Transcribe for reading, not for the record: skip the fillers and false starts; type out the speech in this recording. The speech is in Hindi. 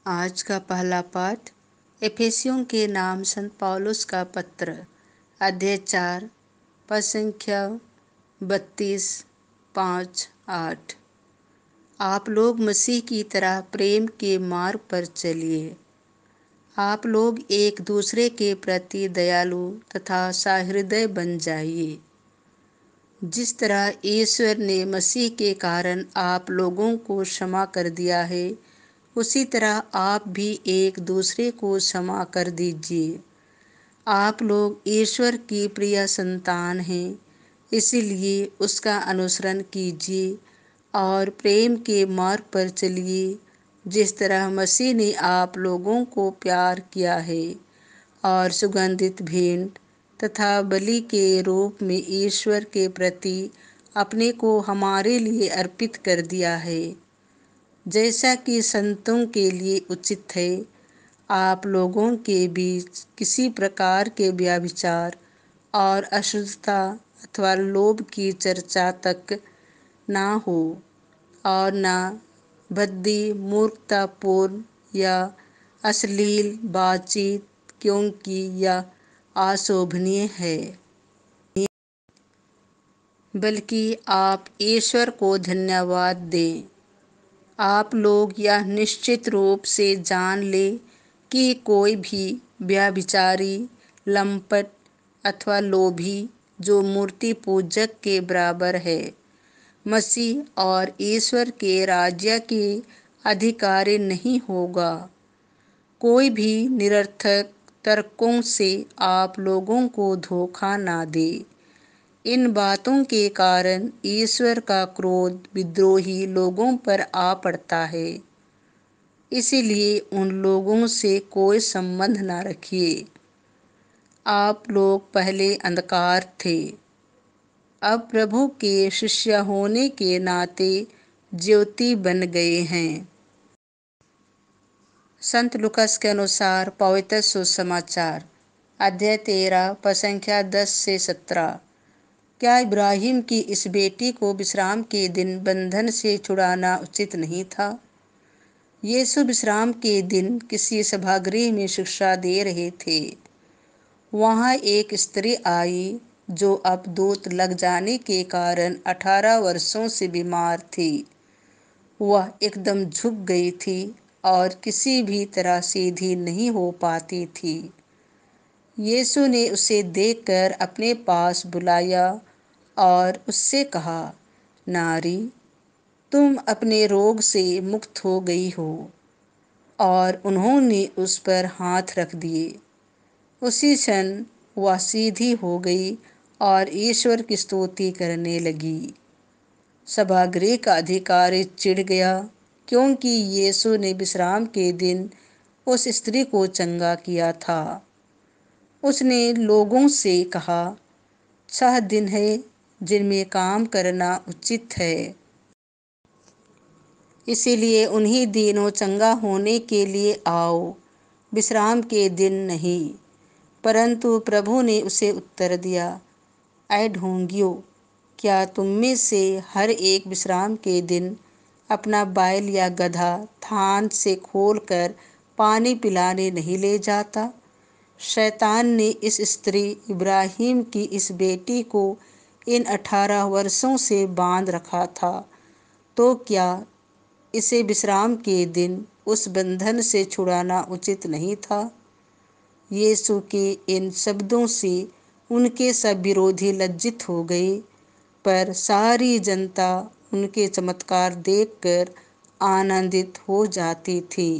आज का पहला पाठ एफेसियों के नाम संत पौलुस का पत्र अध्याय 4 पद संख्या 32, 5, 8। आप लोग मसीह की तरह प्रेम के मार्ग पर चलिए। आप लोग एक दूसरे के प्रति दयालु तथा सहृदय बन जाइए। जिस तरह ईश्वर ने मसीह के कारण आप लोगों को क्षमा कर दिया है, उसी तरह आप भी एक दूसरे को क्षमा कर दीजिए। आप लोग ईश्वर की प्रिय संतान हैं, इसीलिए उसका अनुसरण कीजिए और प्रेम के मार्ग पर चलिए, जिस तरह मसीह ने आप लोगों को प्यार किया है और सुगंधित भेंट तथा बलि के रूप में ईश्वर के प्रति अपने को हमारे लिए अर्पित कर दिया है। जैसा कि संतों के लिए उचित है, आप लोगों के बीच किसी प्रकार के व्यभिचार और अशुद्धता अथवा लोभ की चर्चा तक ना हो और ना भद्दी, मूर्खतापूर्ण या अश्लील बातचीत, क्योंकि यह अशोभनीय है। बल्कि आप ईश्वर को धन्यवाद दें। आप लोग यह निश्चित रूप से जान लें कि कोई भी व्यभिचारी, लंपट अथवा लोभी जो मूर्ति पूजक के बराबर है, मसीह और ईश्वर के राज्य के अधिकारी नहीं होगा। कोई भी निरर्थक तर्कों से आप लोगों को धोखा ना दे। इन बातों के कारण ईश्वर का क्रोध विद्रोही लोगों पर आ पड़ता है। इसीलिए उन लोगों से कोई संबंध न रखिए। आप लोग पहले अंधकार थे, अब प्रभु के शिष्य होने के नाते ज्योति बन गए हैं। संत लुकास के अनुसार पवित्र सुसमाचार अध्याय 13 पद संख्या 10 से 17। क्या इब्राहिम की इस बेटी को विश्राम के दिन बंधन से छुड़ाना उचित नहीं था? यीशु विश्राम के दिन किसी सभागृह में शिक्षा दे रहे थे। वहाँ एक स्त्री आई जो अब दूत लग जाने के कारण 18 वर्षों से बीमार थी। वह एकदम झुक गई थी और किसी भी तरह सीधी नहीं हो पाती थी। यीशु ने उसे देखकर अपने पास बुलाया और उससे कहा, नारी, तुम अपने रोग से मुक्त हो गई हो। और उन्होंने उस पर हाथ रख दिए। उसी क्षण वह सीधी हो गई और ईश्वर की स्तुति करने लगी। सभागृह का अधिकारी चिढ़ गया, क्योंकि यीशु ने विश्राम के दिन उस स्त्री को चंगा किया था। उसने लोगों से कहा, 6 दिन है जिनमें काम करना उचित है। इसीलिए उन्हीं दिनों चंगा होने के लिए आओ, विश्राम के दिन नहीं। परंतु प्रभु ने उसे उत्तर दिया, ऐ ढोंगियों, क्या तुम में से हर एक विश्राम के दिन अपना बैल या गधा थान से खोलकर पानी पिलाने नहीं ले जाता? शैतान ने इस स्त्री इब्राहिम की इस बेटी को इन 18 वर्षों से बांध रखा था, तो क्या इसे विश्राम के दिन उस बंधन से छुड़ाना उचित नहीं था? यीशु के इन शब्दों से उनके सब विरोधी लज्जित हो गए, पर सारी जनता उनके चमत्कार देखकर आनंदित हो जाती थी।